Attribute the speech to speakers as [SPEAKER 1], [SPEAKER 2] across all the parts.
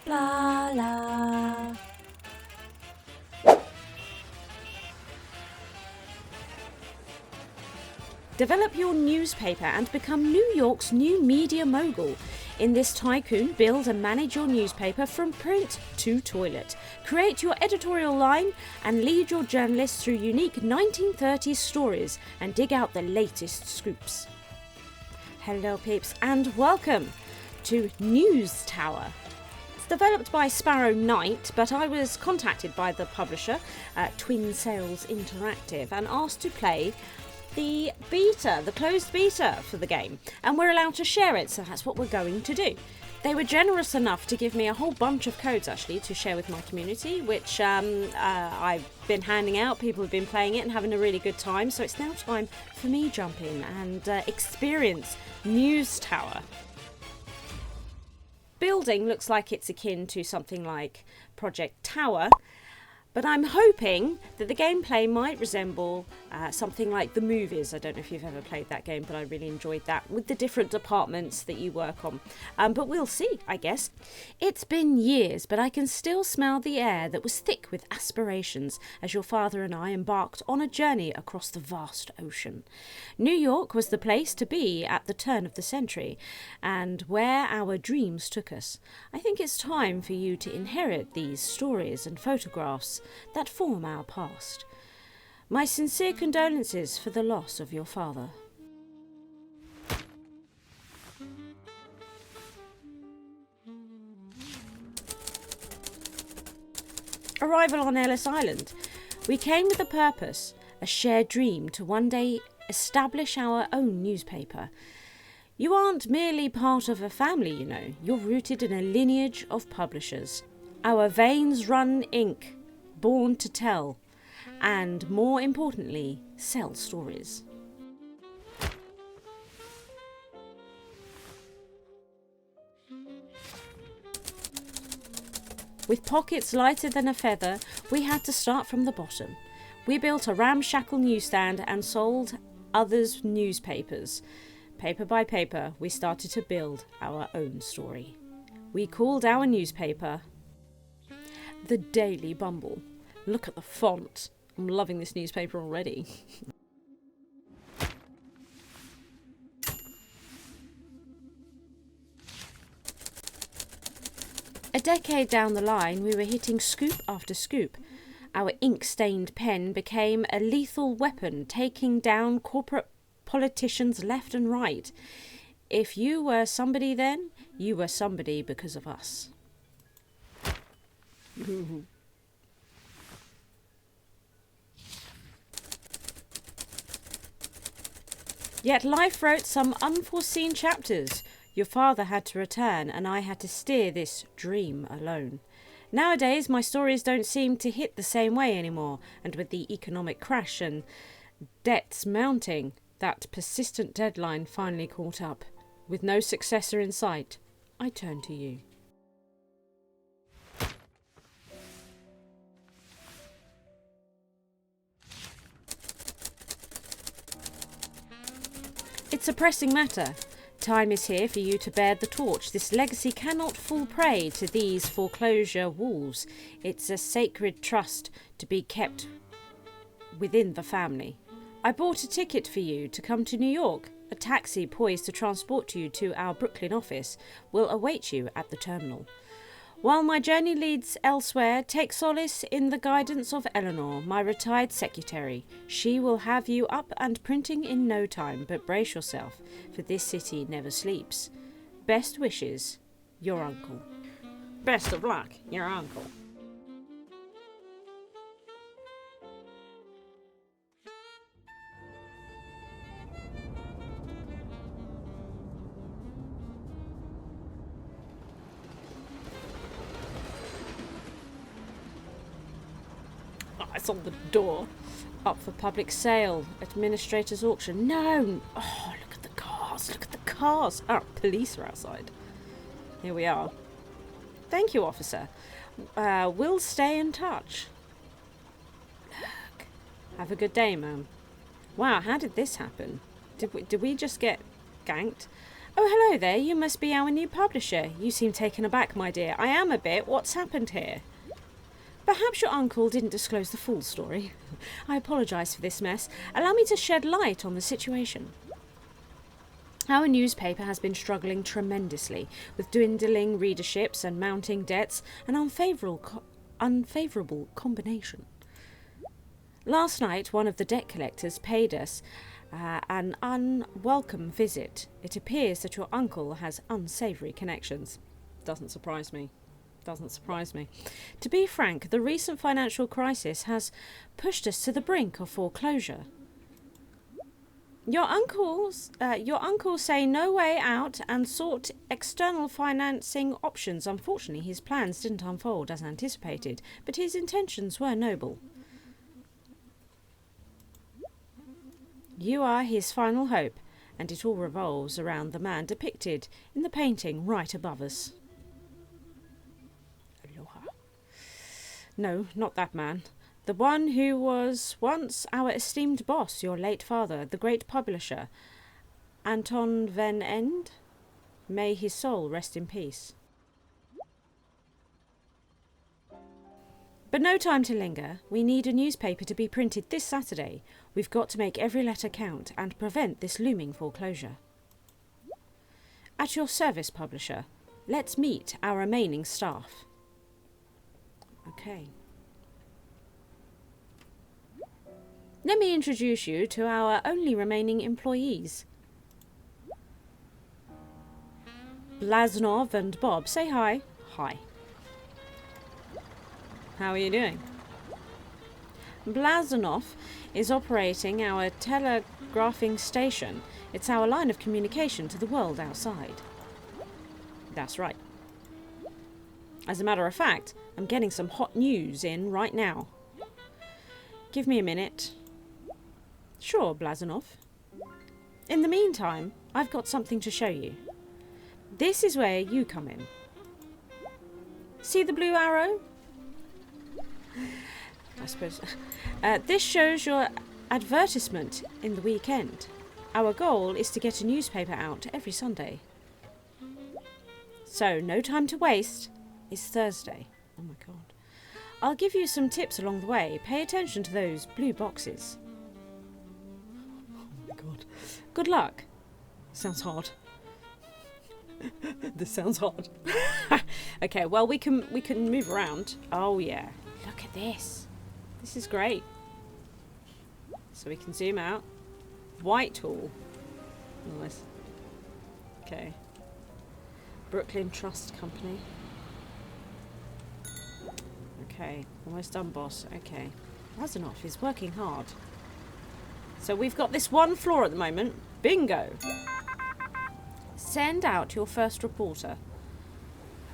[SPEAKER 1] Blarla. Develop your newspaper and become New York's new media mogul. In this tycoon, build and manage your newspaper from print to toilet. Create your editorial line and lead your journalists through unique 1930s stories and dig out the latest scoops. Hello peeps and welcome to News Tower. It's developed by Sparrow Knight, but I was contacted by the publisher, Twin Sails Interactive, and asked to play the beta, the closed beta for the game, and we're allowed to share it, so that's what we're going to do. They were generous enough to give me a whole bunch of codes actually to share with my community, which I've been handing out. People have been playing it and having a really good time, so it's now time for me to jump in and experience News Tower. Building looks like it's akin to something like Project Tower, but I'm hoping that the gameplay might resemble something like the movies. I don't know if you've ever played that game, but I really enjoyed that, with the different departments that you work on. But we'll see, I guess. It's been years, but I can still smell the air that was thick with aspirations as your father and I embarked on a journey across the vast ocean. New York was the place to be at the turn of the century, and where our dreams took us. I think it's time for you to inherit these stories and photographs that form our past. My sincere condolences for the loss of your father. Arrival on Ellis Island. We came with a purpose, a shared dream to one day establish our own newspaper. You aren't merely part of a family, you know. You're rooted in a lineage of publishers. Our veins run ink, born to tell, and more importantly, sell stories. With pockets lighter than a feather, we had to start from the bottom. We built a ramshackle newsstand and sold others' newspapers. Paper by paper, we started to build our own story. We called our newspaper the Daily Bumble. Look at the font. I'm loving this newspaper already. A decade down the line, we were hitting scoop after scoop. Our ink-stained pen became a lethal weapon, taking down corporate politicians left and right. If you were somebody then, you were somebody because of us. Yet life wrote some unforeseen chapters. Your father had to return and I had to steer this dream alone. Nowadays my stories don't seem to hit the same way anymore, and with the economic crash and debts mounting, that persistent deadline finally caught up. With no successor in sight, I turn to you. It's a pressing matter. Time is here for you to bear the torch. This legacy cannot fall prey to these foreclosure wolves. It's a sacred trust to be kept within the family. I bought a ticket for you to come to New York. A taxi poised to transport you to our Brooklyn office will await you at the terminal. While my journey leads elsewhere, take solace in the guidance of Eleanor, my retired secretary. She will have you up and printing in no time, but brace yourself, for this city never sleeps. Best wishes, your uncle. Best of luck, your uncle. It's on the door. Up for public sale. Administrator's auction. No! Oh, look at the cars. Look at the cars. Oh, police are outside. Here we are. Thank you, officer. We'll stay in touch. Look. Have a good day, ma'am. Wow, how did this happen? Did we just get ganked? Oh, hello there. You must be our new publisher. You seem taken aback, my dear. I am a bit. What's happened here? Perhaps your uncle didn't disclose the full story. I apologise for this mess. Allow me to shed light on the situation. Our newspaper has been struggling tremendously with dwindling readerships and mounting debts, an unfavourable combination. Last night, one of the debt collectors paid us an unwelcome visit. It appears that your uncle has unsavoury connections. Doesn't surprise me. Doesn't surprise me. To be frank, the recent financial crisis has pushed us to the brink of foreclosure. Your uncles say no way out and sought external financing options. Unfortunately, his plans didn't unfold as anticipated, but his intentions were noble. You are his final hope, and it all revolves around the man depicted in the painting right above us. Aloha. No, not that man. The one who was once our esteemed boss, your late father, the great publisher, Anton van End. May his soul rest in peace. But no time to linger. We need a newspaper to be printed this Saturday. We've got to make every letter count and prevent this looming foreclosure. At your service, publisher. Let's meet our remaining staff. Okay. Let me introduce you to our only remaining employees. Blaznov and Bob, say hi. Hi. How are you doing? Blaznov is operating our telegraphing station. It's our line of communication to the world outside. That's right. As a matter of fact, I'm getting some hot news in right now. Give me a minute. Sure, Blaznov. In the meantime, I've got something to show you. This is where you come in. See the blue arrow? I suppose. This shows your advertisement in the weekend. Our goal is to get a newspaper out every Sunday. So, no time to waste. It's Thursday. Oh my god. I'll give you some tips along the way. Pay attention to those blue boxes. Oh my god. Good luck. Sounds hard. This sounds hard. Okay, well we can move around. Oh yeah. Look at this. This is great. So we can zoom out. Whitehall. Nice. Okay. Brooklyn Trust Company. Okay. Almost done, boss. Okay. Razanoff is working hard. So we've got this one floor at the moment. Bingo. Send out your first reporter.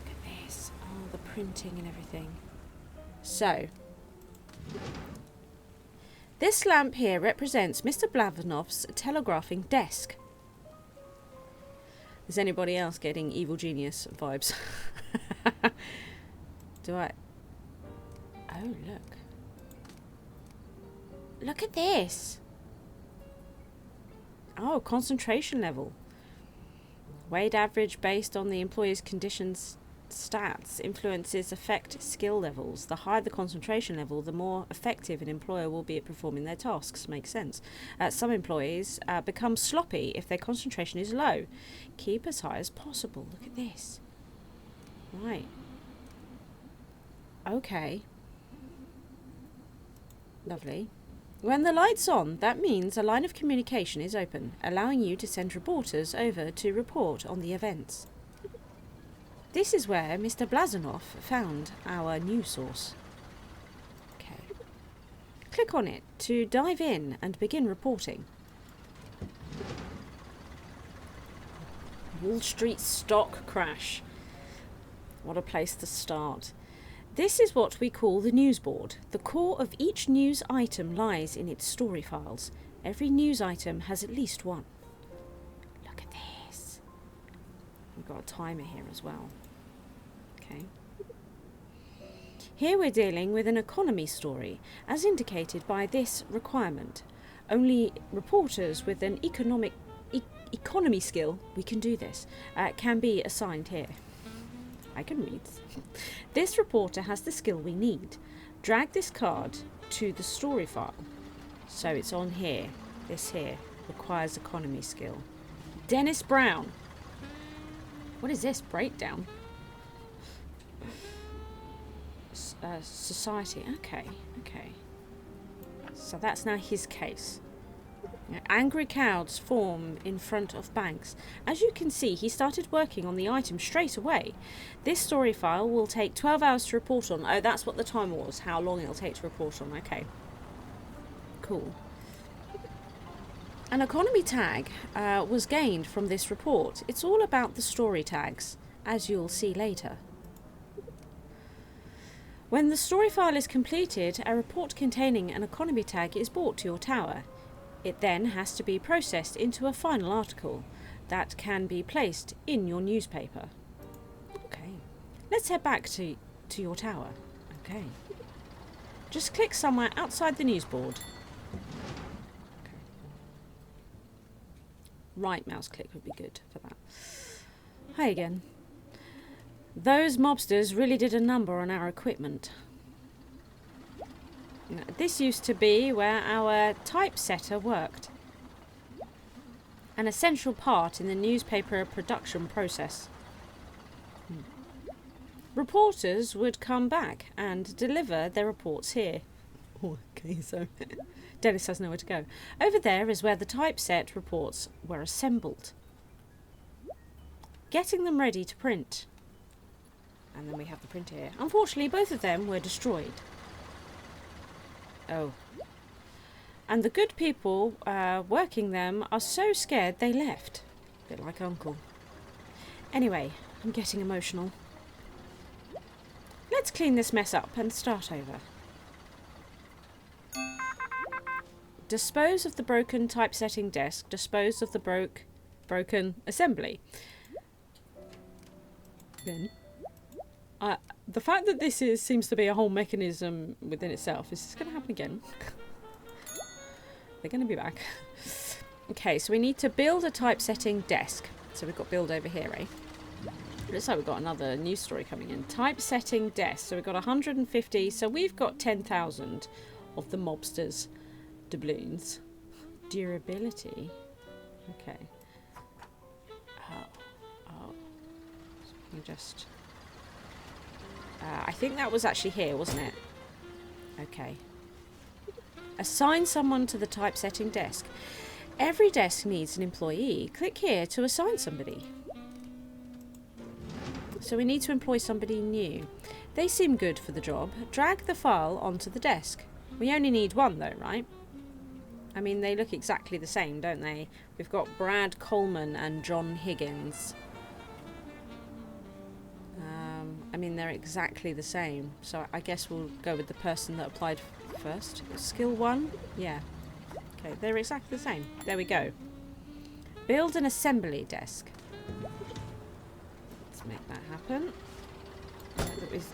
[SPEAKER 1] Look at this. Oh, the printing and everything. So, this lamp here represents Mr. Blavanov's telegraphing desk. Is anybody else getting evil genius vibes? Do I? Oh, look. Look at this. Oh, concentration level. Weighted average based on the employer's conditions stats influences affect skill levels. The higher the concentration level, the more effective an employer will be at performing their tasks. Makes sense. Some employees become sloppy if their concentration is low. Keep as high as possible. Look at this. Right. Okay. Lovely. When the light's on, that means a line of communication is open, allowing you to send reporters over to report on the events. This is where Mr. Blazanov found our news source. Okay. Click on it to dive in and begin reporting. Wall Street stock crash. What a place to start. This is what we call the news board. The core of each news item lies in its story files. Every news item has at least one. Look at this. We've got a timer here as well. Okay. Here we're dealing with an economy story, as indicated by this requirement. Only reporters with an economy skill, we can do this, can be assigned here. I can read. This reporter has the skill we need. Drag this card to the story file. So it's on here. This here requires economy skill. Dennis Brown. What is this? Breakdown. Society. Okay. So that's now his case. Angry crowds form in front of banks. As you can see, he started working on the item straight away. This story file will take 12 hours to report on. Oh, that's what the timer was, how long it'll take to report on. Okay. Cool. An economy tag was gained from this report. It's all about the story tags, as you'll see later. When the story file is completed, a report containing an economy tag is brought to your tower. It then has to be processed into a final article that can be placed in your newspaper. Okay, let's head back to your tower. Okay, just click somewhere outside the news board. Okay. Right mouse click would be good for that. Hi again. Those mobsters really did a number on our equipment. This used to be where our typesetter worked. An essential part in the newspaper production process. Reporters would come back and deliver their reports here. Oh, okay, so Dennis has nowhere to go. Over there is where the typeset reports were assembled. Getting them ready to print. And then we have the printer here. Unfortunately, both of them were destroyed. Oh. And the good people working them are so scared they left. A bit like Uncle. Anyway, I'm getting emotional. Let's clean this mess up and start over. Dispose of the broken typesetting desk. Dispose of the broken assembly. Then, the fact that this seems to be a whole mechanism within itself, is this going to happen again? They're going to be back. Okay, so we need to build a typesetting desk. So we've got build over here, eh? Looks like we've got another news story coming in. Typesetting desk. So we've got 150. So we've got 10,000 of the mobsters' doubloons. Durability. Okay. Oh. So we can just... I think that was actually here, wasn't it? Okay. Assign someone to the typesetting desk. Every desk needs an employee. Click here to assign somebody. So we need to employ somebody new. They seem good for the job. Drag the file onto the desk. We only need one though, right? I mean, they look exactly the same, don't they? We've got Brad Coleman and John Higgins. I mean, they're exactly the same. So I guess we'll go with the person that applied first. Skill 1? Yeah. Okay, they're exactly the same. There we go. Build an assembly desk. Let's make that happen.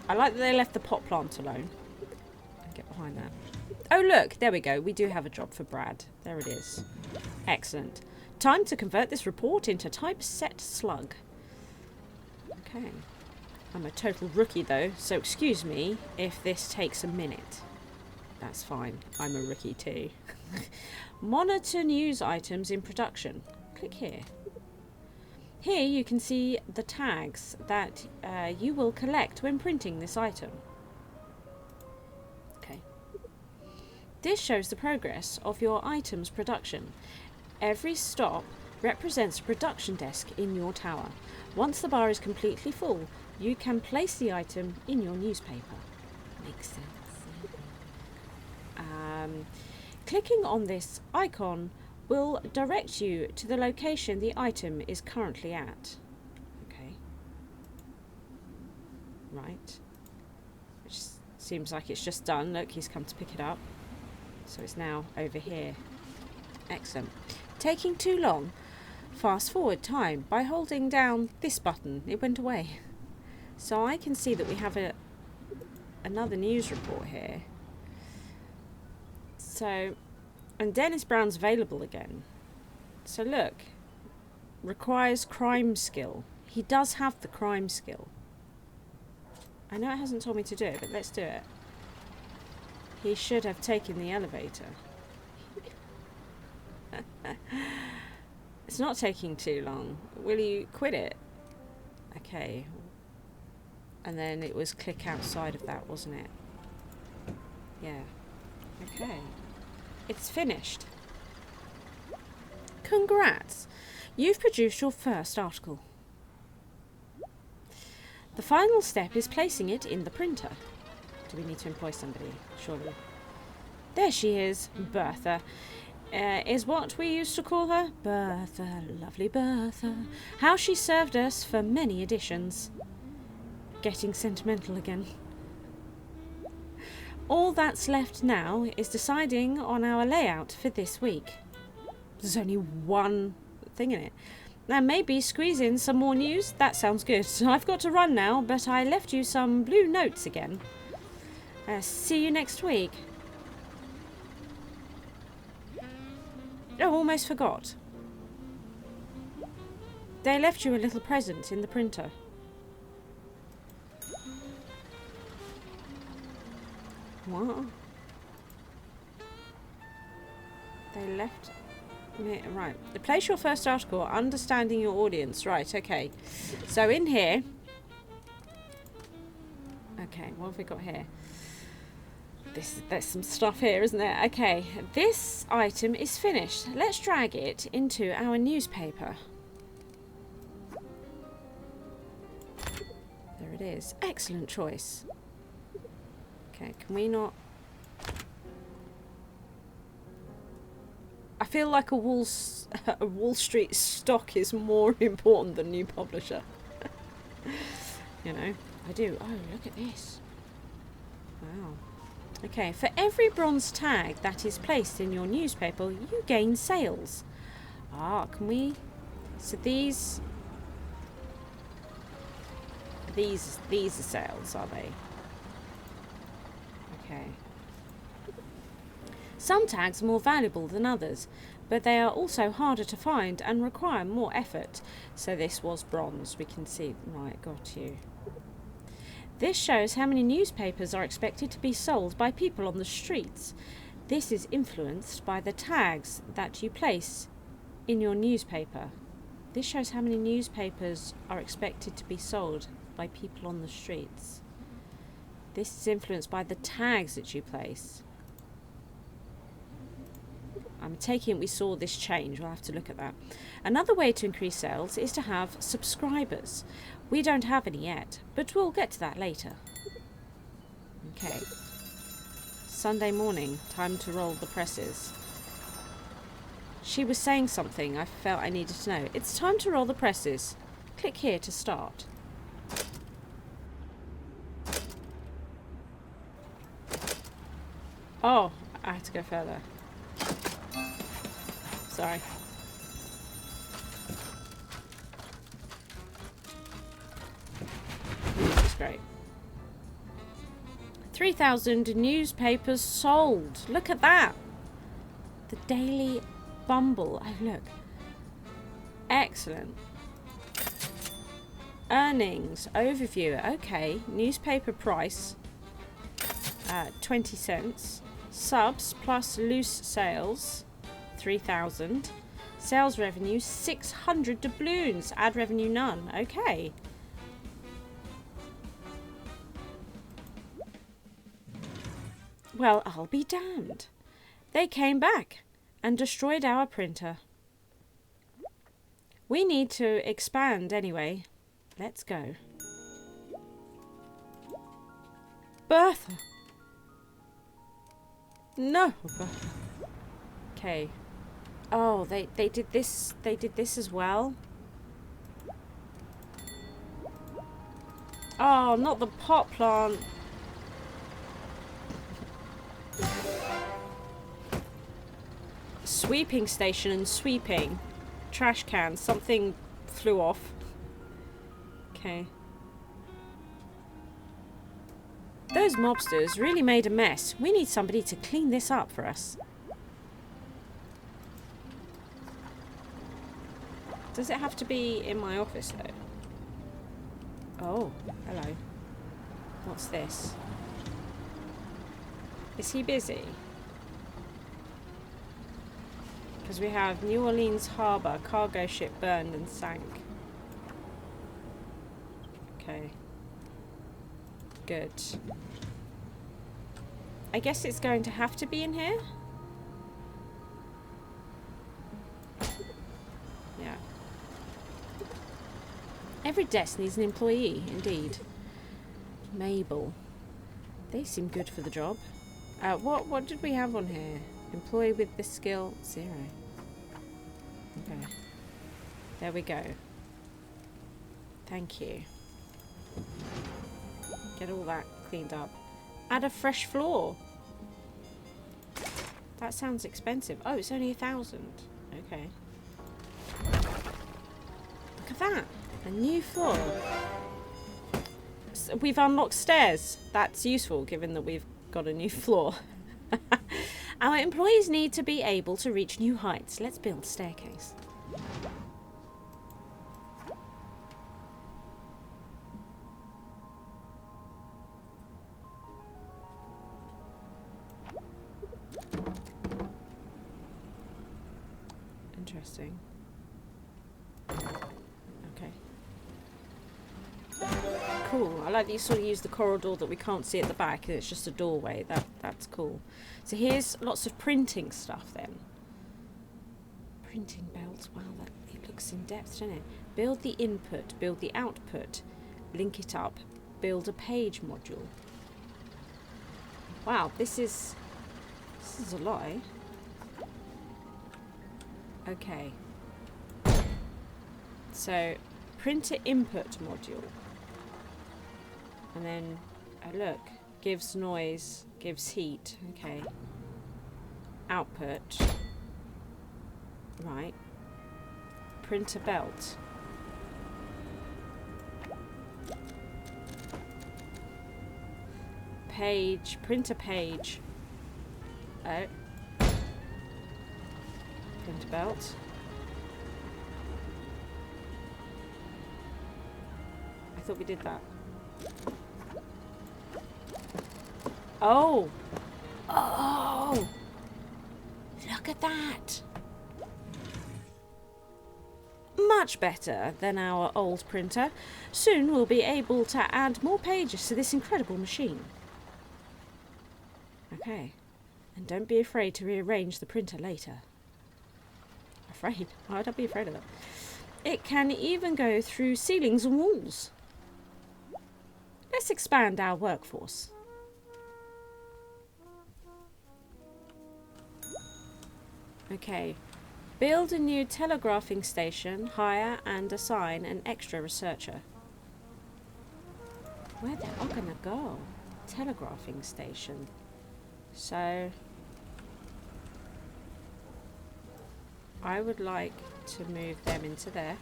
[SPEAKER 1] I like that they left the pot plant alone. I'll get behind that. Oh, look. There we go. We do have a job for Brad. There it is. Excellent. Time to convert this report into typeset slug. Okay. I'm a total rookie though, so excuse me if this takes a minute. That's fine. I'm a rookie too. Monitor news items in production. Click here. Here you can see the tags that you will collect when printing this item. Okay. This shows the progress of your item's production. Every stop represents a production desk in your tower. Once the bar is completely full, you can place the item in your newspaper. Makes sense. Clicking on this icon will direct you to the location the item is currently at. Okay. Right. Which seems like it's just done. Look, he's come to pick it up. So it's now over here. Excellent. Taking too long? Fast forward time by holding down this button. It went away. So I can see that we have another news report here. So, and Dennis Brown's available again. So look, Requires crime skill. He does have the crime skill. I know it hasn't told me to do it, but let's do it. He should have taken the elevator. It's not taking too long. Will you quit it? Okay. And then it was click outside of that, wasn't it? Yeah. Okay. It's finished. Congrats! You've produced your first article. The final step is placing it in the printer. Do we need to employ somebody? Surely. There she is, Bertha. Is what we used to call her. Bertha, lovely Bertha. How she served us for many editions. Getting sentimental again. All that's left now is deciding on our layout for this week. There's only one thing in it. Now maybe squeeze in some more news. That sounds good. I've got to run now, but I left you some blue notes again. See you next week. Oh, almost forgot. They left you a little present in the printer. What? They left me... Right. Place your first article. Understanding your audience. Right, okay. So in here... Okay, what have we got here? There's some stuff here, isn't there? Okay, this item is finished. Let's drag it into our newspaper. There it is. Excellent choice. Okay, can we not... I feel like a Wall Street stock is more important than new publisher. You know, I do. Oh, look at this. Wow. Okay, for every bronze tag that is placed in your newspaper, you gain sales. Ah, can we... So these are sales, are they? Okay. Some tags are more valuable than others, but they are also harder to find and require more effort. So this was bronze, we can see. Right, got you. This shows how many newspapers are expected to be sold by people on the streets. This is influenced by the tags that you place in your newspaper. This shows how many newspapers are expected to be sold by people on the streets. This is influenced by the tags that you place. I'm taking we saw this change. We'll have to look at that. Another way to increase sales is to have subscribers. We don't have any yet, but we'll get to that later. Okay. Sunday morning, time to roll the presses. She was saying something I felt I needed to know. It's time to roll the presses. Click here to start. Oh, I had to go further. Sorry. That's great. 3,000 newspapers sold. Look at that. The Daily Bumble. Oh, look. Excellent. Earnings. Overview. Okay. Newspaper price. 20 cents. Subs plus loose sales. 3,000. Sales revenue 600 doubloons. Ad revenue none. Okay. Well, I'll be damned. They came back and destroyed our printer. We need to expand anyway. Let's go. Bertha. No. Okay. Oh, they did this. They did this as well. Oh, not the pot plant. Sweeping station and sweeping. Trash can. Something flew off. Okay. Those mobsters really made a mess. We need somebody to clean this up for us. Does it have to be in my office though? Oh, hello. What's this? Is he busy? Because we have New Orleans Harbor, cargo ship burned and sank. Okay. Good. I guess it's going to have to be in here. Yeah. Every desk needs an employee, indeed. Mabel. They seem good for the job. What did we have on here? Employee with this skill, 0. Okay. There we go. Thank you. Get all that cleaned up. Add a fresh floor. That sounds expensive. Oh, it's only 1,000. Okay. Look at that. A new floor. So we've unlocked stairs. That's useful given that we've got a new floor. Our employees need to be able to reach new heights. Let's build a staircase. Interesting. Okay. Cool. I like that you sort of use the corridor that we can't see at the back and it's just a doorway. That's cool. So here's lots of printing stuff then. Printing belts. Wow, it looks in depth, doesn't it? Build the input, build the output, link it up, build a page module. Wow, this is a lot, eh? Okay. So, printer input module. And then, oh look, gives noise, gives heat. Okay. Output. Right. Printer belt. Page, printer page. Oh. Printer belt. I thought we did that. Oh! Oh! Look at that! Much better than our old printer. Soon we'll be able to add more pages to this incredible machine. Okay. And don't be afraid to rearrange the printer later. Afraid? Why would I be afraid of that? It can even go through ceilings and walls. Let's expand our workforce. Okay. Build a new telegraphing station, hire and assign an extra researcher. Where the hell can I go? Telegraphing station. So, I would like to move them into there.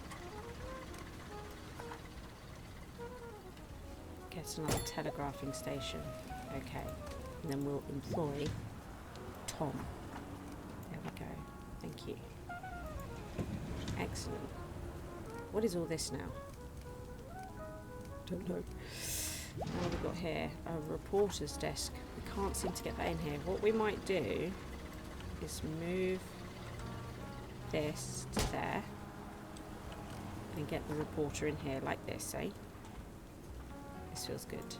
[SPEAKER 1] Get another telegraphing station. Okay. And then we'll employ Tom. There we go. Thank you. Excellent. What is all this now? Don't know. What have we got here? A reporter's desk. We can't seem to get that in here. What we might do is move this to there and get the reporter in here like this, eh? This feels good.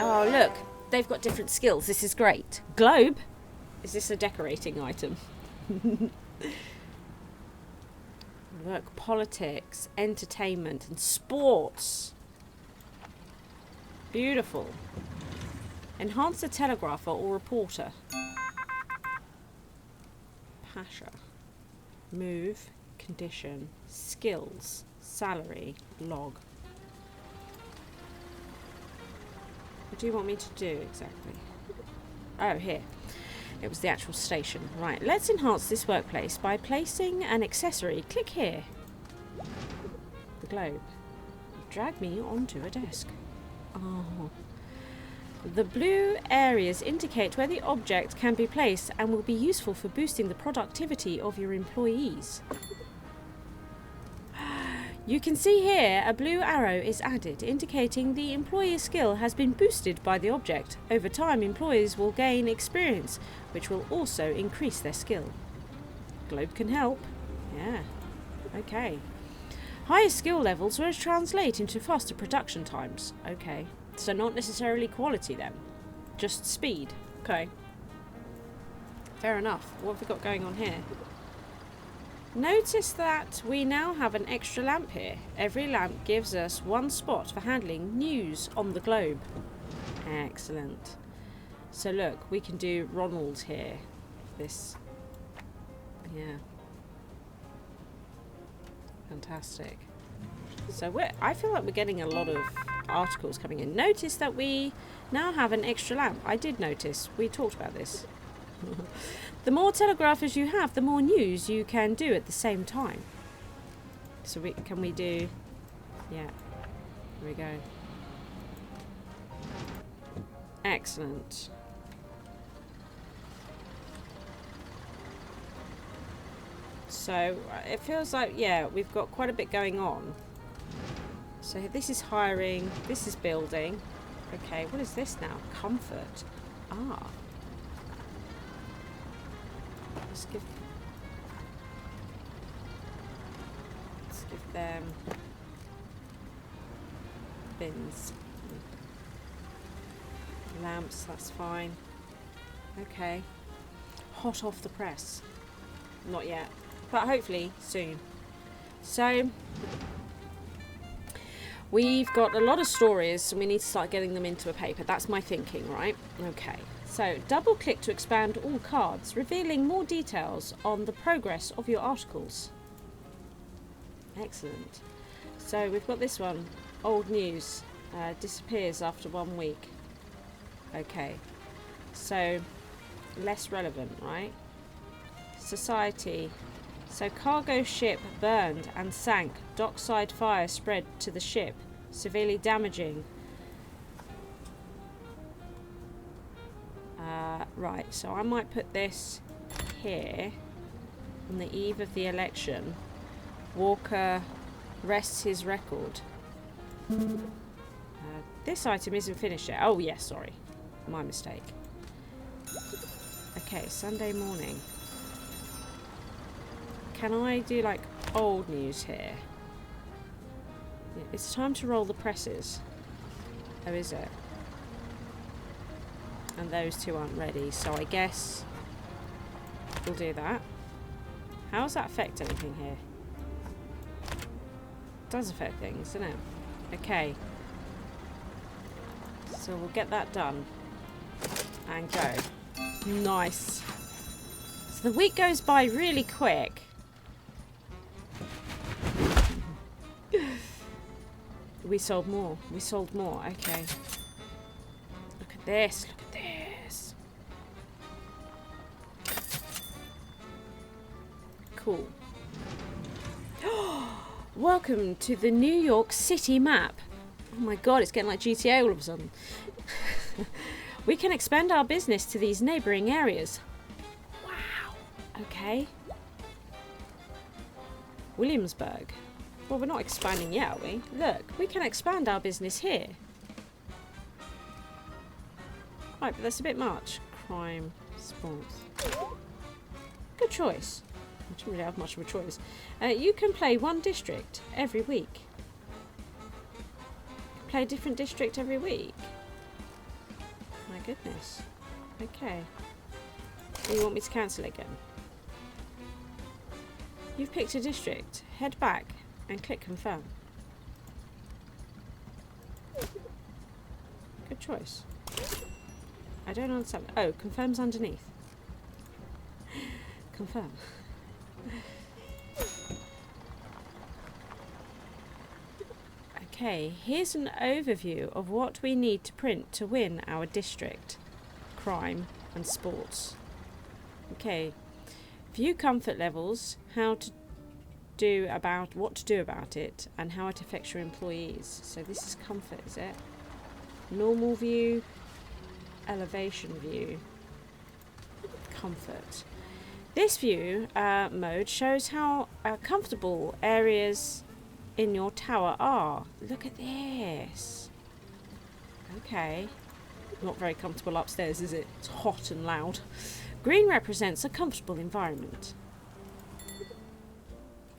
[SPEAKER 1] Oh, look. They've got different skills. This is great. Globe? Is this a decorating item? Work, politics, entertainment, and sports. Beautiful. Enhance the telegrapher or reporter. Pasha. Move, condition, skills, salary, log. What do you want me to do exactly? Oh, here. It was the actual station. Right, let's enhance this workplace by placing an accessory. Click here. The globe. Drag me onto a desk. Oh. The blue areas indicate where the object can be placed and will be useful for boosting the productivity of your employees. You can see here a blue arrow is added, indicating the employee's skill has been boosted by the object. Over time, employees will gain experience, which will also increase their skill. Globe can help. Yeah. Okay. Higher skill levels will translate into faster production times. Okay. So not necessarily quality then. Just speed. Okay. Fair enough. What have we got going on here? Notice that we now have an extra lamp here. Every lamp gives us one spot for handling news on the globe. Excellent. So look, we can do Ronald here. This. Yeah. Fantastic. So I feel like we're getting a lot of articles coming in. Notice that we now have an extra lamp. I did notice. We talked about this. The more telegraphers you have, the more news you can do at the same time. So can we do... Yeah. Here we go. Excellent. So it feels like, yeah, we've got quite a bit going on. So this is hiring, this is building. Okay, what is this now? Comfort. Ah. Let's give them bins. Lamps, that's fine. Okay. Hot off the press. Not yet, but hopefully soon. So we've got a lot of stories and we need to start getting them into a paper. That's my thinking, right? Okay. So double click to expand all cards, revealing more details on the progress of your articles. Excellent. So we've got this one. Old news disappears after 1 week. Okay. So less relevant, right? Society. So cargo ship burned and sank. Dockside fire spread to the ship, severely damaging. Right, so I might put this here. On the eve of the election, Walker rests his record. This item isn't finished yet. Oh, yes, sorry. My mistake. Okay, Sunday morning. Can I do, like, old news here? Yeah, it's time to roll the presses. Oh, is it? And those two aren't ready, so I guess we'll do that. How does that affect anything here? It does affect things, doesn't it? Okay. So we'll get that done. And go. Nice. So the week goes by really quick. We sold more. We sold more. Okay. Look at this. Look at this. Cool. Welcome to the New York City map. Oh my god, it's getting like GTA all of a sudden. We can expand our business to these neighbouring areas. Wow. Okay. Williamsburg. Well, we're not expanding yet, are we? Look, we can expand our business here. Right, but that's a bit much. Crime, sports. Good choice. I didn't really have much of a choice. You can play one district every week. Play a different district every week. My goodness. Okay. Do you want me to cancel again? You've picked a district. Head back and click confirm. Good choice. I don't understand. Oh, confirm's underneath. Confirm. Okay, here's an overview of what we need to print to win our district. Crime and sports. Okay. View comfort levels, what to do about it, and how it affects your employees. So this is comfort, is it? Normal view, elevation view. Comfort. This view mode shows how comfortable areas in your tower are. Look at this. Okay. Not very comfortable upstairs, is it? It's hot and loud. Green represents a comfortable environment.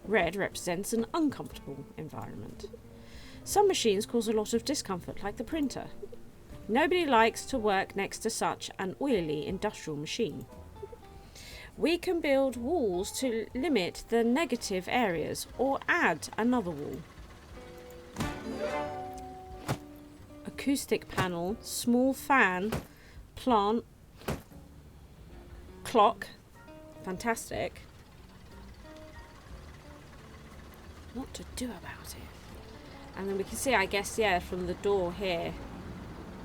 [SPEAKER 1] Red represents an uncomfortable environment. Some machines cause a lot of discomfort, like the printer. Nobody likes to work next to such an oily industrial machine. We can build walls to limit the negative areas or add another wall. Acoustic panel, small fan, plant, clock. Fantastic. What to do about it? And then we can see, I guess, yeah, from the door here.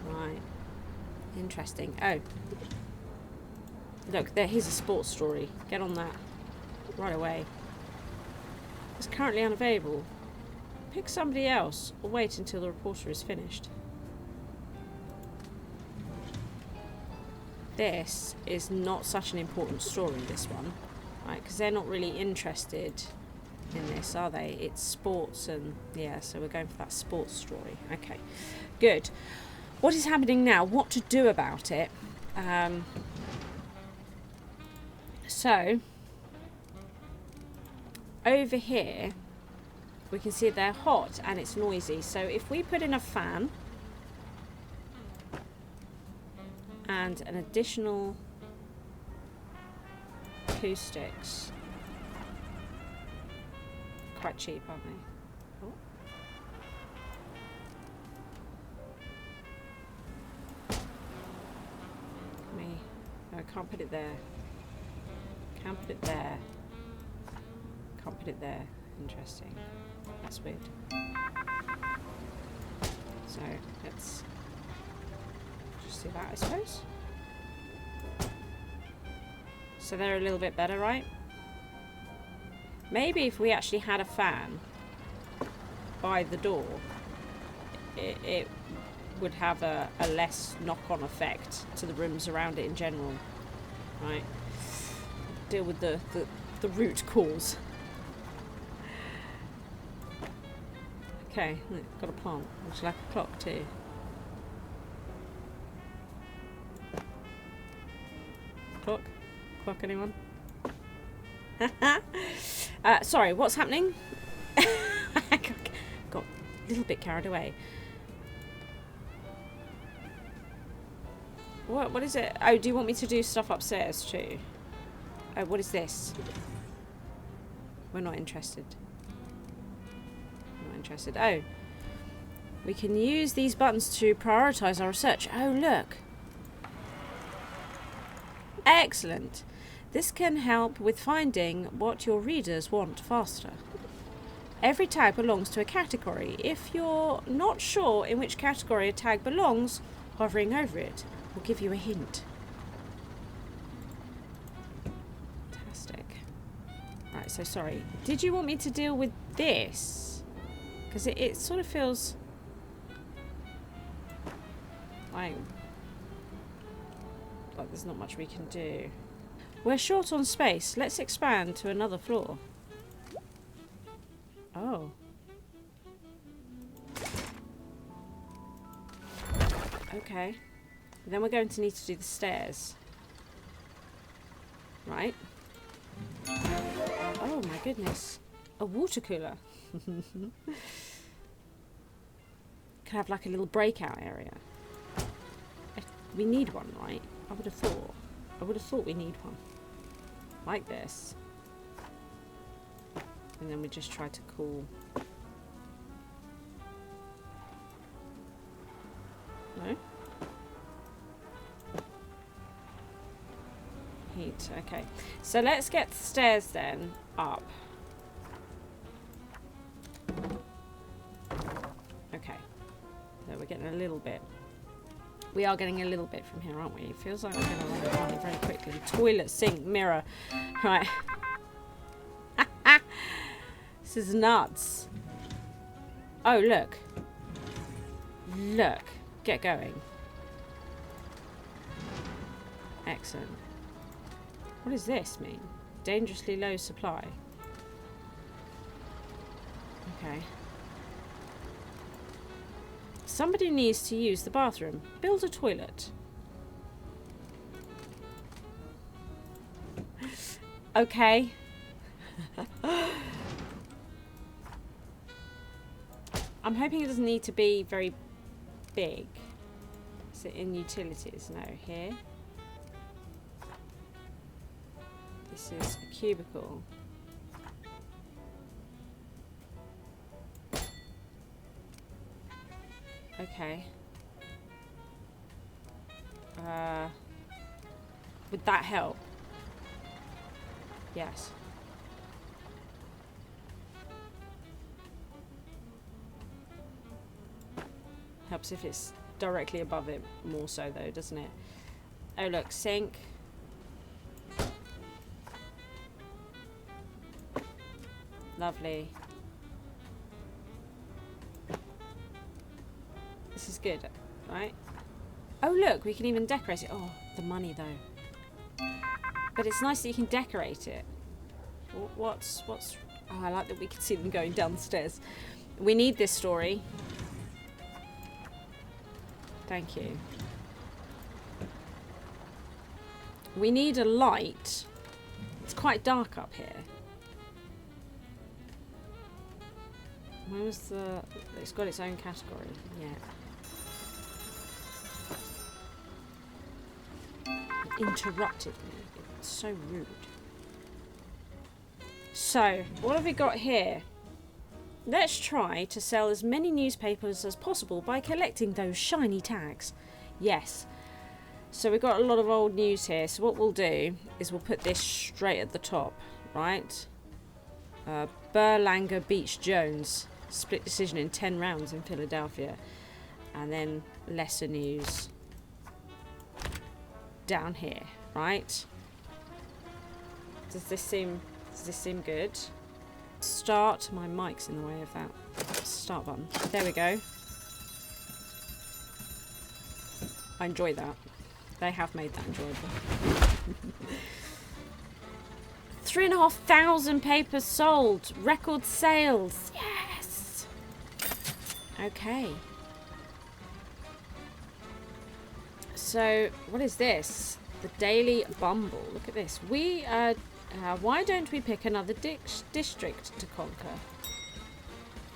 [SPEAKER 1] Right. Interesting. Oh. Look, here's a sports story. Get on that. Right away. It's currently unavailable. Pick somebody else or wait until the reporter is finished. This is not such an important story, this one. Right, because they're not really interested in this, are they? It's sports and... yeah, so we're going for that sports story. Okay, good. What is happening now? What to do about it? So, over here, we can see they're hot and it's noisy. So if we put in a fan and an additional acoustics, quite cheap, aren't they? Oh. No, I can't put it there. Can't put it there. Can't put it there. Interesting. That's weird. So let's just do that, I suppose. So they're a little bit better, right? Maybe if we actually had a fan by the door, it would have a less knock-on effect to the rooms around it in general, right? Deal with the root cause. Okay, got a plant. Would you like a clock too? Clock? Clock, anyone? Sorry, what's happening? I got a little bit carried away. What is it? Oh, do you want me to do stuff upstairs too? Oh, what is this? We're not interested. Not interested. Oh. We can use these buttons to prioritise our research. Oh, look. Excellent. This can help with finding what your readers want faster. Every tag belongs to a category. If you're not sure in which category a tag belongs, hovering over it will give you a hint. Fantastic. Right, so sorry. Did you want me to deal with this? Because it sort of feels like there's not much we can do. We're short on space. Let's expand to another floor. Oh. Okay. Then we're going to need to do the stairs. Right. Oh my goodness. A water cooler. Could have like a little breakout area. We need one, right? I would have thought we need one. Like this. And then we just try to cool. No? Heat, okay. So let's get the stairs then up. Okay. So we're getting a little bit. We are getting a little bit from here, aren't we? It feels like we're going to run out of money very quickly. Toilet, sink, mirror. Right. This is nuts. Oh, look. Look. Get going. Excellent. What does this mean? Dangerously low supply. Okay. Somebody needs to use the bathroom. Build a toilet. Okay. I'm hoping it doesn't need to be very big. Is it in utilities? No, here. This is a cubicle. Okay. Would that help? Yes. Helps if it's directly above it more so though, doesn't it? Oh look, sink. Lovely. This is good, right? Oh look, we can even decorate it. Oh, the money though. But it's nice that you can decorate it. What's... Oh, I like that we can see them going down the stairs. We need this story. Thank you. We need a light. It's quite dark up here. Where was the... It's got its own category. Yeah. It interrupted me. It's so rude. So, what have we got here? Let's try to sell as many newspapers as possible by collecting those shiny tags. Yes. So we've got a lot of old news here. So what we'll do is we'll put this straight at the top, right? Blarla beats Jones. Split decision in 10 rounds in Philadelphia. And then lesser news down here, right? Does this seem good? Start. My mic's in the way of that start button. There we go. I enjoy that. They have made that enjoyable. 3,500 papers sold. Record sales. Yes. Okay. So, what is this? The Daily Bumble. Look at this. Why don't we pick another district to conquer?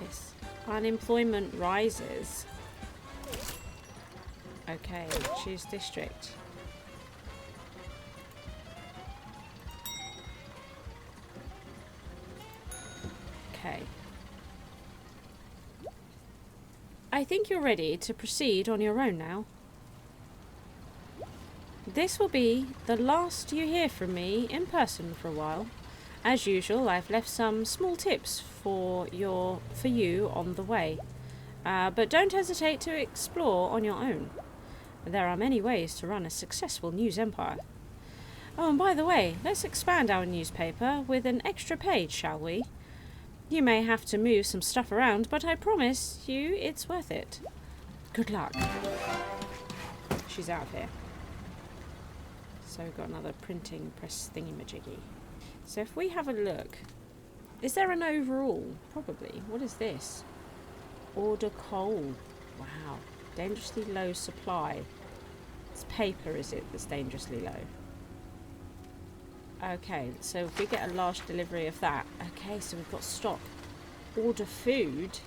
[SPEAKER 1] Yes. Unemployment rises. Okay, choose district. Okay. I think you're ready to proceed on your own now. This will be the last you hear from me in person for a while. As usual, I've left some small tips for you on the way. But don't hesitate to explore on your own. There are many ways to run a successful news empire. Oh, and by the way, let's expand our newspaper with an extra page, shall we? You may have to move some stuff around, but I promise you it's worth it. Good luck. She's out of here. So we've got another printing press thingy-majiggy. So if we have a look, is there an overall? Probably. What is this? Order coal. Wow. Dangerously low supply. It's paper, is it, that's dangerously low? Okay, so if we get a large delivery of that. Okay, so we've got stock. Order food.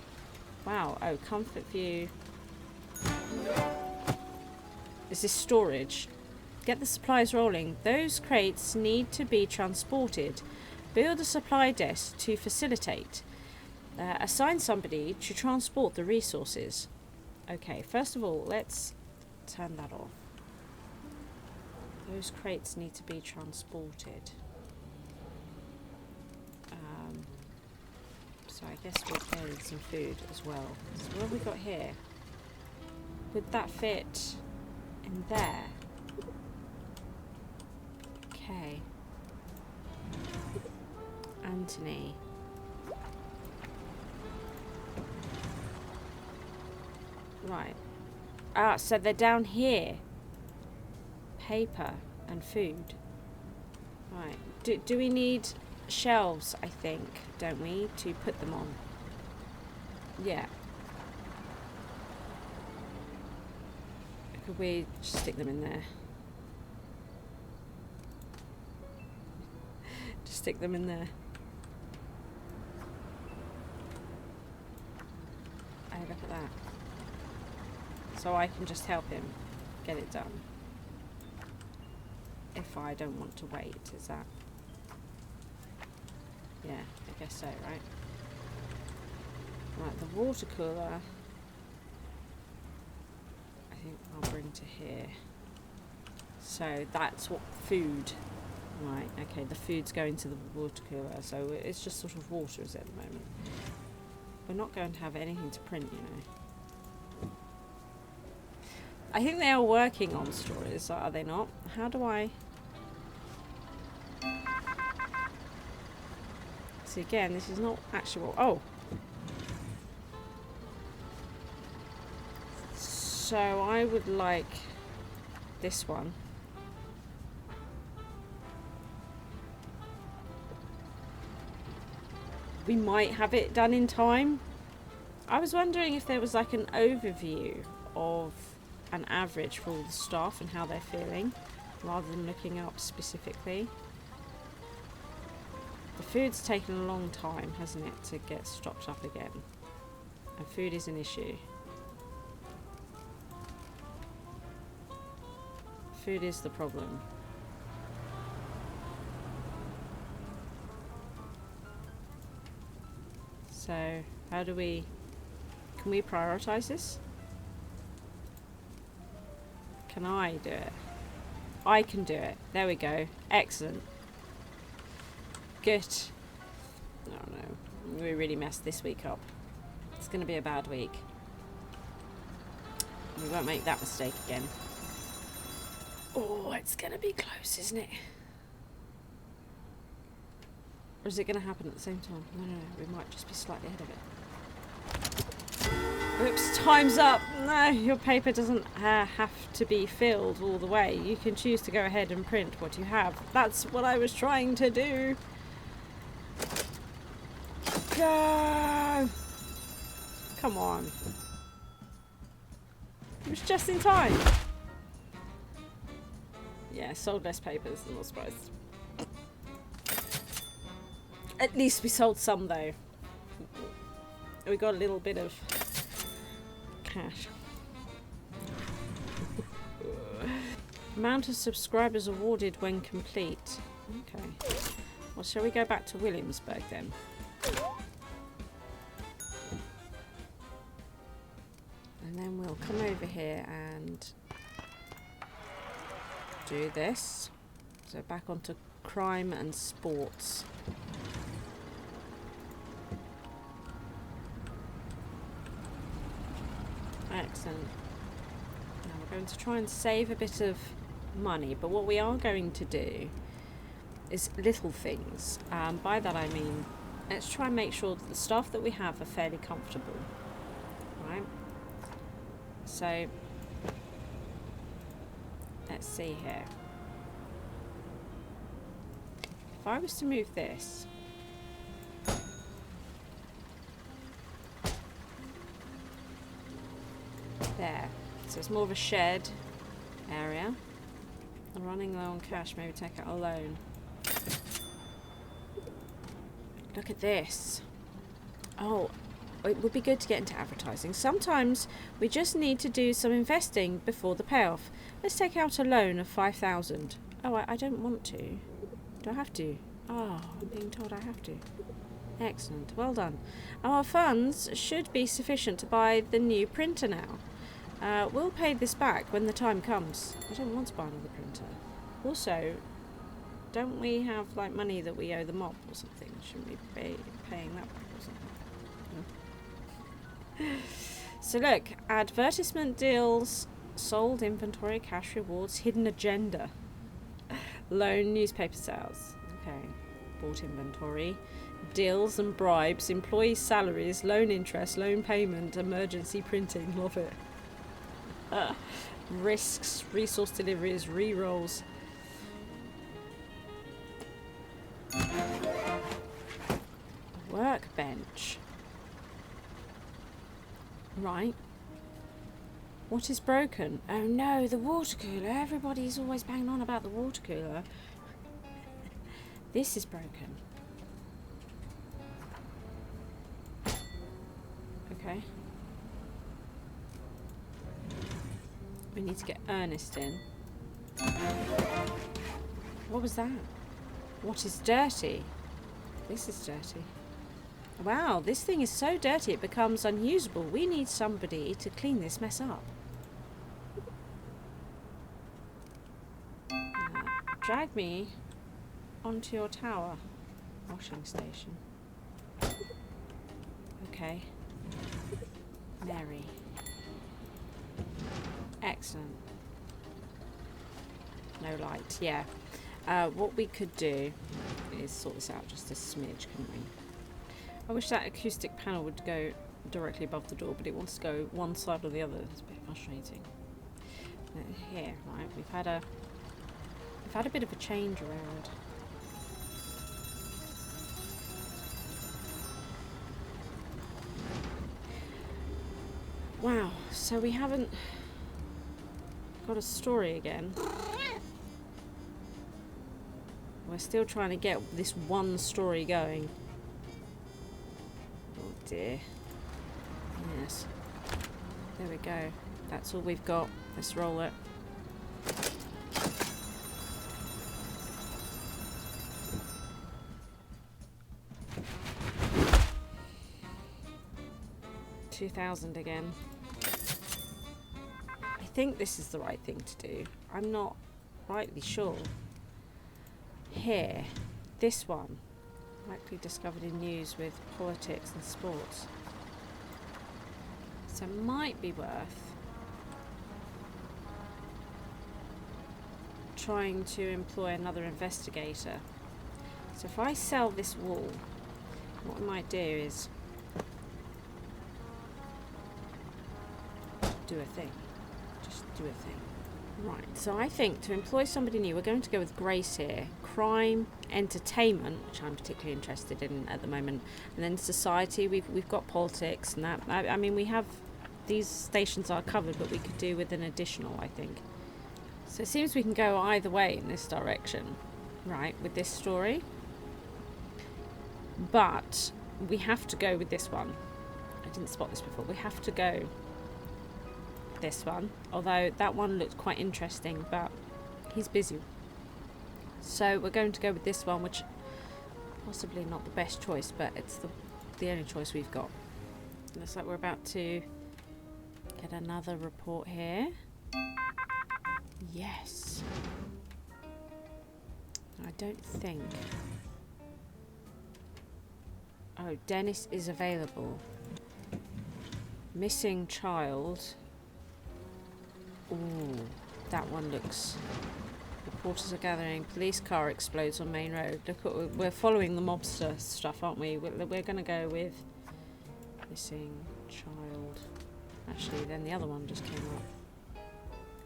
[SPEAKER 1] Wow. Oh, comfort view. Is this storage? Get the supplies rolling. Those crates need to be transported. Build a supply desk to facilitate. Assign somebody to transport the resources. Okay, first of all, let's turn that off. Those crates need to be transported. So I guess we'll build some food as well. So what have we got here? Would that fit in there? Okay. Anthony. Right. Ah, so they're down here. Paper. and food. Right. Do we need shelves, I think, don't we, to put them on? Yeah. Could we just stick them in there? Just stick them in there. Oh, look at that. So I can just help him get it done. If I don't want to wait, is that? Yeah, I guess so, right? Right, the water cooler, I think I'll bring to here. So that's what food, right, okay, the food's going to the water cooler, so it's just sort of water, is it, at the moment? We're not going to have anything to print, you know. I think they are working on stories, are they not? How do I... See, again, this is not actual... Oh! So I would like this one. We might have it done in time. I was wondering if there was like an overview of an average for all the staff and how they're feeling, rather than looking up specifically. The food's taken a long time, hasn't it, to get stocked up again. And food is an issue. Food is the problem. So, how do we... Can we prioritize this? Can I do it? I can do it. There we go. Excellent. Good. Oh no. We really messed this week up. It's going to be a bad week. We won't make that mistake again. Oh, it's going to be close, isn't it? Or is it going to happen at the same time? No. We might just be slightly ahead of it. Oops, time's up. No, your paper doesn't have to be filled all the way. You can choose to go ahead and print what you have. That's what I was trying to do. Go! Come on. It was just in time. Yeah, sold less papers, I'm not surprised. At least we sold some though. We got a little bit of cash. Amount of subscribers awarded when complete. Okay. Well, shall we go back to Williamsburg then? And then we'll come over here and do this. So back onto crime and sports. Excellent. Now we're going to try and save a bit of money, but what we are going to do is little things. By that I mean, let's try and make sure that the staff that we have are fairly comfortable. Right? So, let's see here. If I was to move this, there, so it's more of a shed area. I'm running low on cash, maybe take out a loan. Look at this. Oh, it would be good to get into advertising. Sometimes we just need to do some investing before the payoff. Let's take out a loan of 5,000. Oh, I don't want to. Do I have to? Oh, I'm being told I have to. Excellent. Well done. Our funds should be sufficient to buy the new printer now. We'll pay this back when the time comes. I don't want to buy another printer. Also, don't we have like money that we owe the mob or something? Shouldn't we be paying that back or something? So look, advertisement deals, sold inventory, cash rewards, hidden agenda, loan, newspaper sales. Okay, bought inventory, deals and bribes, employee salaries, loan interest, loan payment, emergency printing. Love it. Risks, resource deliveries, re-rolls. workbench. Right. What is broken? Oh no, the water cooler. Everybody's always banging on about the water cooler. This is broken. Okay. We need to get Ernest in. What was that? What is dirty? This is dirty. Wow, this thing is so dirty it becomes unusable. We need somebody to clean this mess up. Drag me onto your tower. Washing station. Okay. Mary. Excellent. No light, yeah. What we could do is sort this out just a smidge, couldn't we? I wish that acoustic panel would go directly above the door, but it wants to go one side or the other. It's a bit frustrating. Here, right, we've had a bit of a change around. Wow, so we haven't got a story again. We're still trying to get this one story going. Oh dear. Yes. There we go. That's all we've got. Let's roll it. $2,000 again. I think this is the right thing to do. I'm not rightly sure. Here, this one, likely discovered in news with politics and sports. So it might be worth trying to employ another investigator. So if I sell this wall, what I might do is do a thing. Just do a thing. Right, so I think to employ somebody new, we're going to go with Grace here. Crime, entertainment, which I'm particularly interested in at the moment, and then society. We've got politics and that. I mean, we have these stations are covered, but we could do with an additional, I think. So it seems we can go either way in this direction, right, with this story. But we have to go with this one. I didn't spot this before. We have to go this one, although that one looked quite interesting, but he's busy, so we're going to go with this one, which possibly not the best choice, but it's the only choice we've got. Looks like we're about to get another report here. Yes. I don't think. Oh, Dennis is available. Missing child. Ooh, that one looks. Reporters are gathering. Police car explodes on main road. Look, we're following the mobster stuff, aren't we? We're going to go with missing child. Actually, then the other one just came up.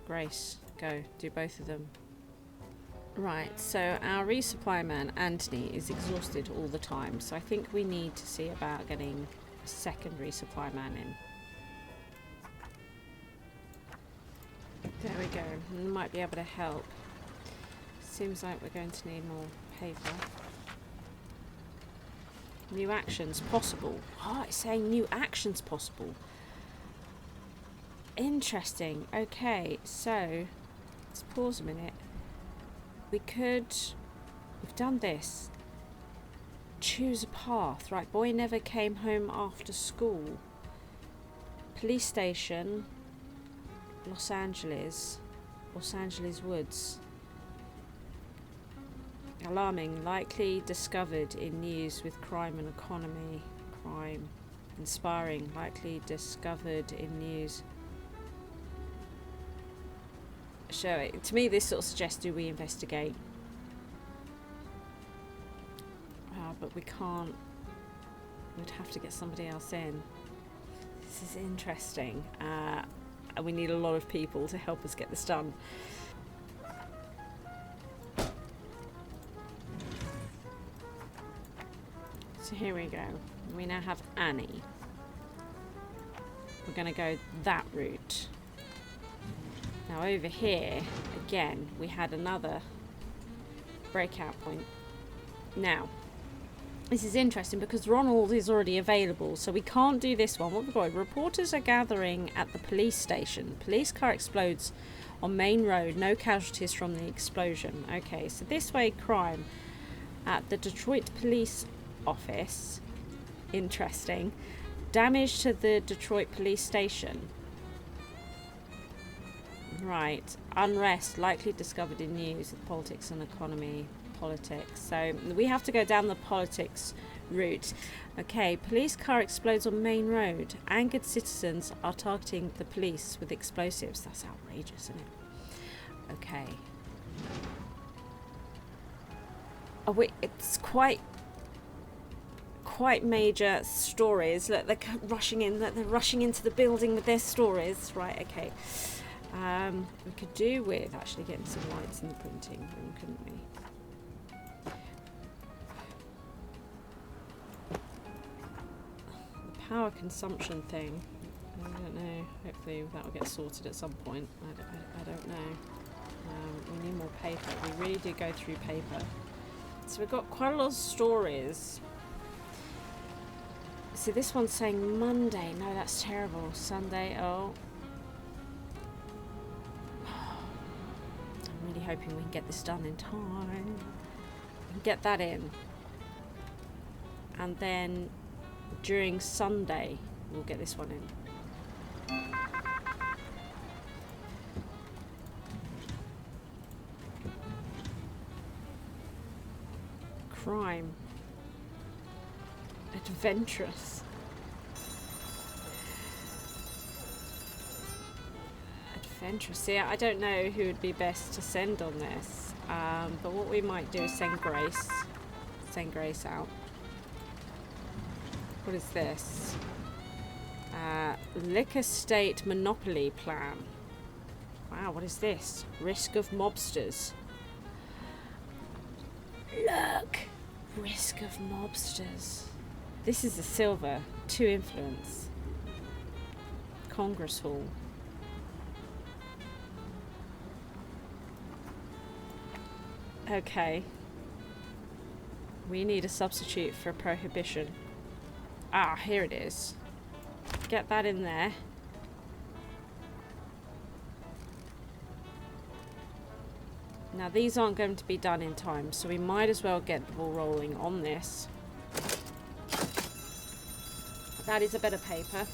[SPEAKER 1] Grace, go. Do both of them. Right, so our resupply man, Anthony, is exhausted all the time. So I think we need to see about getting a second resupply man in. There we go. We might be able to help. Seems like we're going to need more paper. New actions possible. Oh, it's saying new actions possible. Interesting. Okay, so let's pause a minute. We've done this. Choose a path. Right, boy never came home after school. Police station. Los Angeles woods. Alarming, likely discovered in news with crime and economy. Crime. Inspiring, likely discovered in news. So, to me this sort of suggests, do we investigate? But we can't. We'd have to get somebody else in. This is interesting. And we need a lot of people to help us get this done. So here we go. We now have Annie. We're going to go that route. Now over here, again, we had another breakout point. Now, this is interesting because Ronald is already available, so we can't do this one. What we've got, reporters are gathering at the police station. Police car explodes on main road. No casualties from the explosion. Okay, so this way, crime at the Detroit police office. Interesting. Damage to the Detroit police station. Right. Unrest likely discovered in news of politics and economy. Politics. So we have to go down the politics route. Okay. Police car explodes on main road. Angered citizens are targeting the police with explosives. That's outrageous, isn't it? Okay. Oh, wait, it's quite major stories. Look, they're rushing in. They're rushing into the building with their stories. Right. Okay. We could do with actually getting some lights in the printing room, couldn't we? The power consumption thing. I don't know. Hopefully that will get sorted at some point. I don't know. We need more paper. We really do go through paper. So we've got quite a lot of stories. See, this one's saying Monday. No, that's terrible. Sunday. Oh. I'm really hoping we can get this done in time. We can get that in. And then during Sunday, we'll get this one in. Crime. Adventurous. Adventurous. See, I don't know who would be best to send on this. But what we might do is send Grace. Send Grace out. What is this? Liquor state monopoly plan. Wow, what is this? Risk of mobsters. Look! Risk of mobsters. This is a silver. 2 influence. Congress Hall. Okay. We need a substitute for prohibition. Ah, here it is. Get that in there. Now these aren't going to be done in time, so we might as well get the ball rolling on this. That is a bit of paper.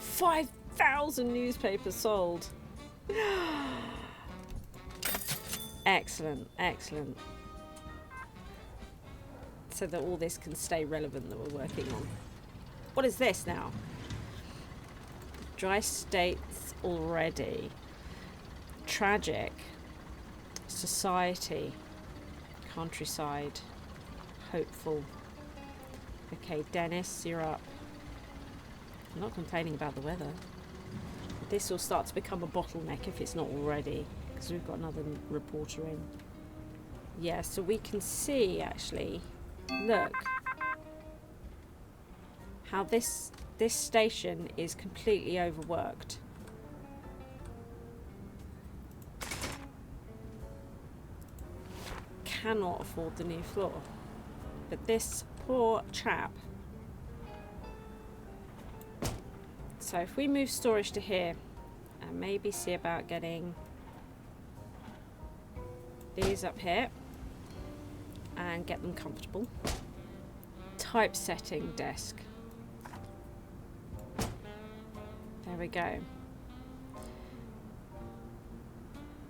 [SPEAKER 1] $5,000 newspapers sold. Excellent, excellent. So that all this can stay relevant that we're working on. What is this now? Dry states already. Tragic. Society. Countryside. Hopeful. Okay, Dennis, you're up. I'm not complaining about the weather. This will start to become a bottleneck if it's not already, because we've got another reporter in. Yeah, so we can see actually, look, how this station is completely overworked. Cannot afford the new floor. But this poor chap. So if we move storage to here and maybe see about getting these up here and get them comfortable. Typesetting desk. There we go.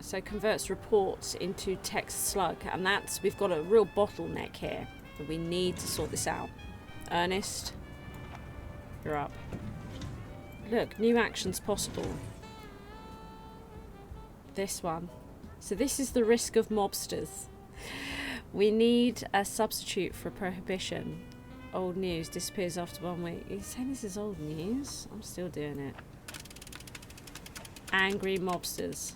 [SPEAKER 1] So converts reports into text slug, and that's, we've got a real bottleneck here. We need to sort this out. Ernest, you're up. Look, new actions possible. This one. So this is the risk of mobsters. We need a substitute for prohibition. Old news disappears after 1 week. You're saying this is old news? I'm still doing it. Angry mobsters.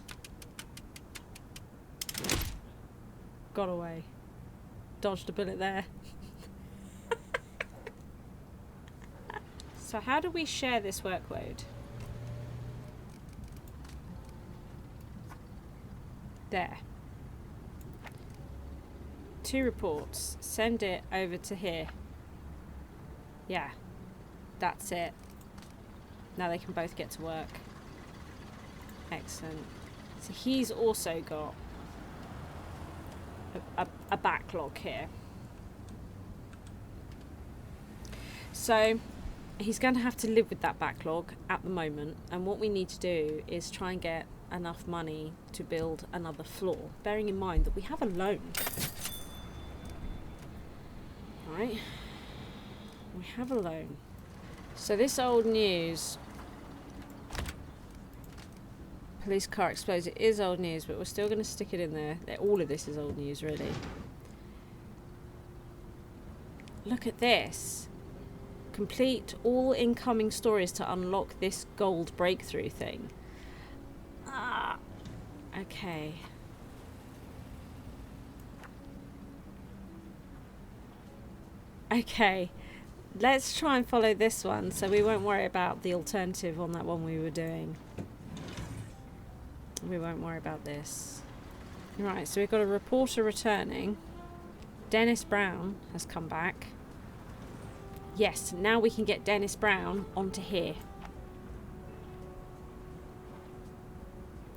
[SPEAKER 1] got away. Dodged a bullet there. So how do we share this workload? There. 2 reports. Send it over to here. Yeah. That's it. Now they can both get to work. Excellent. So he's also got a backlog here. So he's going to have to live with that backlog at the moment, and what we need to do is try and get enough money to build another floor, bearing in mind that we have a loan. Right? We have a loan. So this old news, police car explodes, it is old news, but we're still going to stick it in there. All of this is old news, really. Look at this. Complete all incoming stories to unlock this gold breakthrough thing. Ah, okay. Okay, let's try and follow this one so we won't worry about the alternative on that one we were doing. We won't worry about this. Right, so we've got a reporter returning. Dennis Brown has come back. Yes, now we can get Dennis Brown onto here.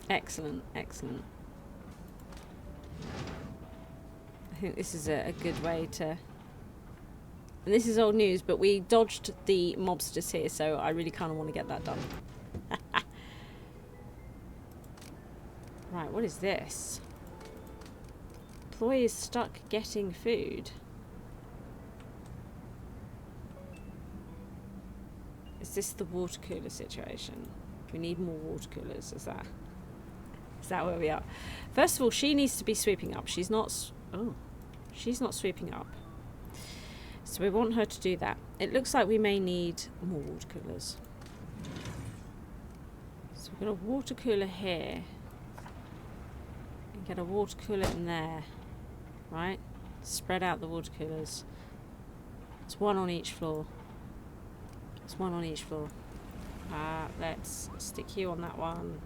[SPEAKER 1] Excellent, excellent. I think this is a good way to... And this is old news, but we dodged the mobsters here, so I really kind of want to get that done. Right, what is this? Employee is stuck getting food. Is this the water cooler situation? We need more water coolers, is that where we are? First of all, she needs to be sweeping up. She's not sweeping up. So we want her to do that. It looks like we may need more water coolers. So we've got a water cooler here. And get a water cooler in there. Right? Spread out the water coolers. It's one on each floor. It's one on each floor. Let's stick you on that one.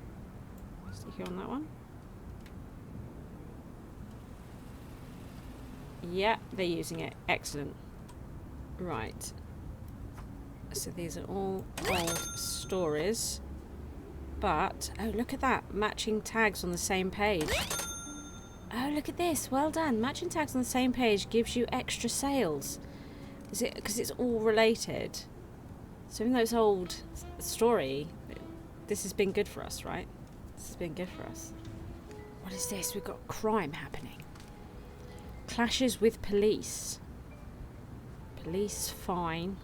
[SPEAKER 1] Stick you on that one. Yeah, they're using it. Excellent. Right. So these are all old stories. But, oh, look at that. Matching tags on the same page. Oh, look at this. Well done. Matching tags on the same page gives you extra sales. Is it because it's all related? So even though it's old story, this has been good for us, right? This has been good for us. What is this? We've got crime happening. Clashes with police. Police fine.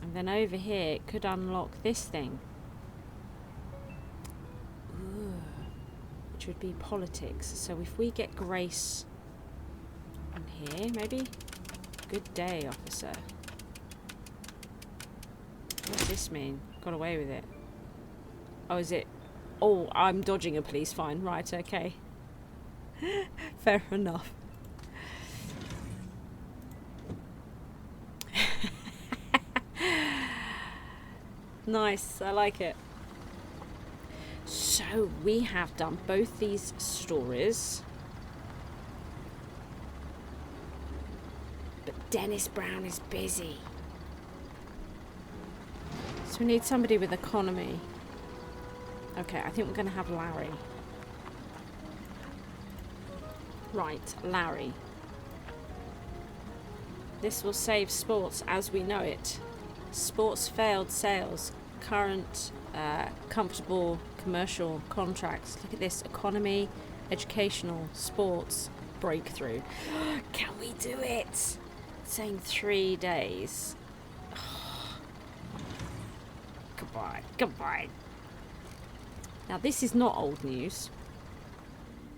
[SPEAKER 1] And then over here, it could unlock this thing. Ooh. Which would be politics. So if we get Grace on here, maybe? Good day, officer. What does this mean? Got away with it. Oh, is it? Oh, I'm dodging a police fine. Right, okay. Fair enough. Nice, I like it. So we have done both these stories. But Dennis Brown is busy. So we need somebody with economy. Okay, I think we're going to have Larry. Right, Larry. This will save sports as we know it. Sports failed sales. Current comfortable commercial contracts. Look at this. Economy, educational, sports, breakthrough. Can we do it? It's saying 3 days. Goodbye. Goodbye. Now this is not old news.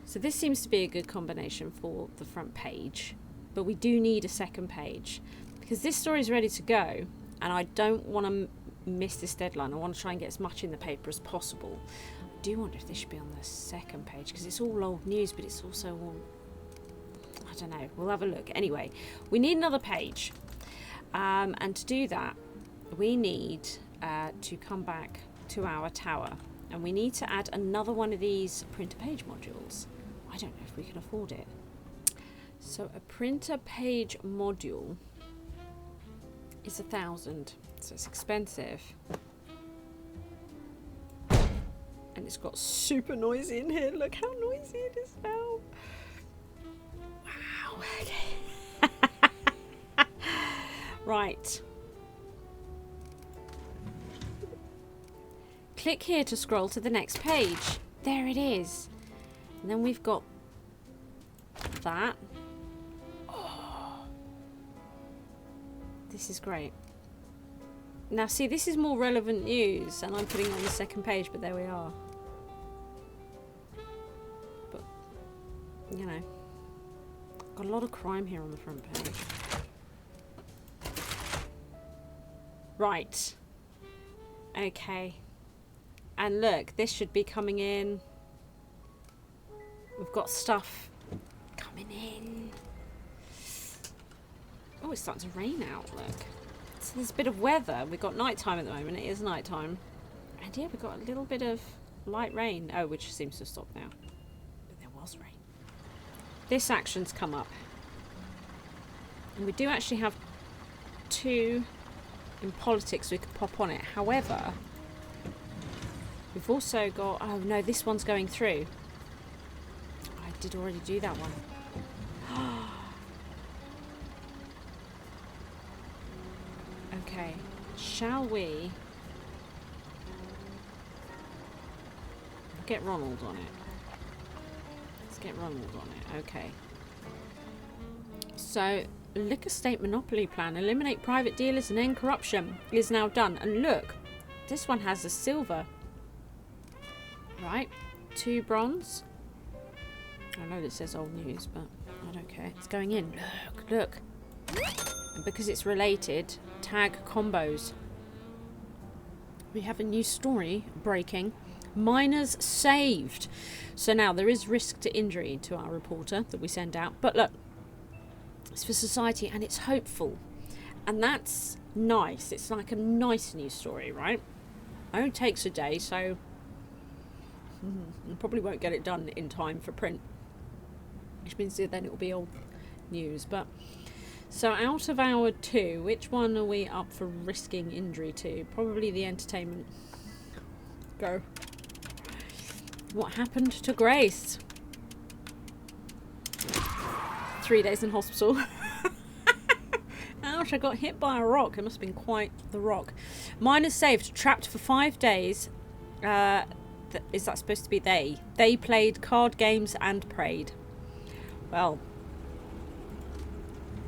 [SPEAKER 1] So this seems to be a good combination for the front page. But we do need a second page. Because this story is ready to go. And I don't want to miss this deadline. I want to try and get as much in the paper as possible. I do wonder if this should be on the second page. Because it's all old news, but it's also all I don't know. We'll have a look. Anyway, we need another page. And to do that, we need to come back to our tower. And we need to add another one of these printer page modules. I don't know if we can afford it. So a printer page module is 1,000. So it's expensive. And it's got super noisy in here. Look how noisy it is now. Wow. Okay. Right. Click here to scroll to the next page. There it is. And then we've got that. Oh. This is great. Now see, this is more relevant news, and I'm putting it on the second page, but there we are. But, you know, got a lot of crime here on the front page. Right. Okay. And look, this should be coming in. We've got stuff coming in. Oh, it's starting to rain out, look. So there's a bit of weather. We've got nighttime at the moment. It is nighttime. And yeah, we've got a little bit of light rain. Oh, which seems to have stopped now. But there was rain. This action's come up. And we do actually have 2 in politics we could pop on it. However, we've also got... Oh, no, this one's going through. I did already do that one. Okay, shall we get Ronald on it? Let's get Ronald on it, okay. So, liquor state monopoly plan, eliminate private dealers and end corruption is now done. And look, this one has a silver. Right, 2 bronze. I know that says old news, but I don't care. It's going in. Look, look. And because it's related, tag combos. We have a new story breaking. Miners saved. So now there is risk to injury to our reporter that we send out. But look, it's for society and it's hopeful. And that's nice. It's like a nice news story, right? It only takes a day, so probably won't get it done in time for print. Which means that then it will be old news. But so out of our 2, which one are we up for risking injury to? Probably the entertainment. Go. What happened to Grace? 3 days in hospital. Ouch, I got hit by a rock. It must have been quite the rock. Miners saved, trapped for 5 days. Is that supposed to be they? They played card games and prayed. Well,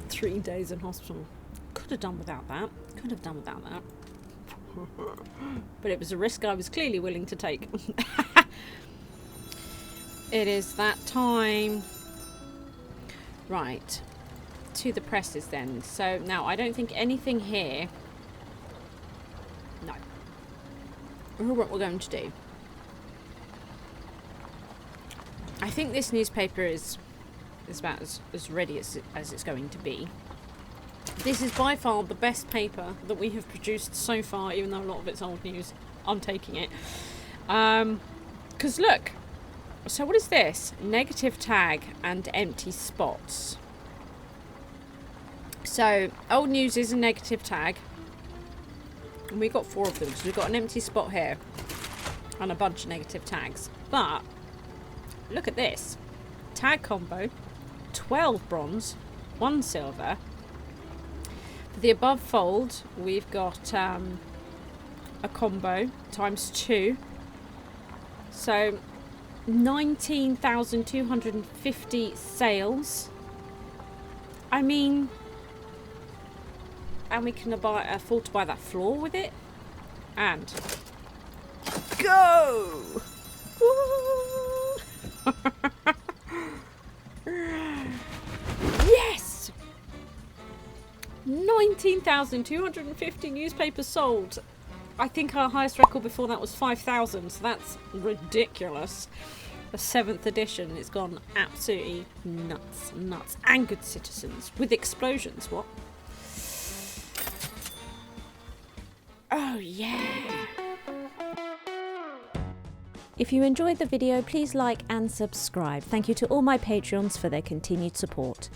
[SPEAKER 1] 3 days in hospital. Could have done without that. Could have done without that. But it was a risk I was clearly willing to take. It is that time. Right. To the presses then. So now I don't think anything here. No. What we're going to do. I think this newspaper is about as ready as it's going to be. This is by far the best paper that we have produced so far, even though a lot of it's old news. I'm taking it. Because look. So what is this? Negative tag and empty spots. So old news is a negative tag. And we got 4 of them. So we've got an empty spot here. And a bunch of negative tags. But look at this. Tag combo. 12 bronze. 1 silver. For the above fold, we've got a combo times 2. So 19,250 sales. I mean, and we can afford to buy that floor with it. And go! Yes! 19,250 newspapers sold. I think our highest record before that was 5,000, so that's ridiculous. the 7th edition. It's gone absolutely nuts. And Good Citizens, with explosions, what? Oh yeah! If you enjoyed the video, please like and subscribe. Thank you to all my Patreons for their continued support.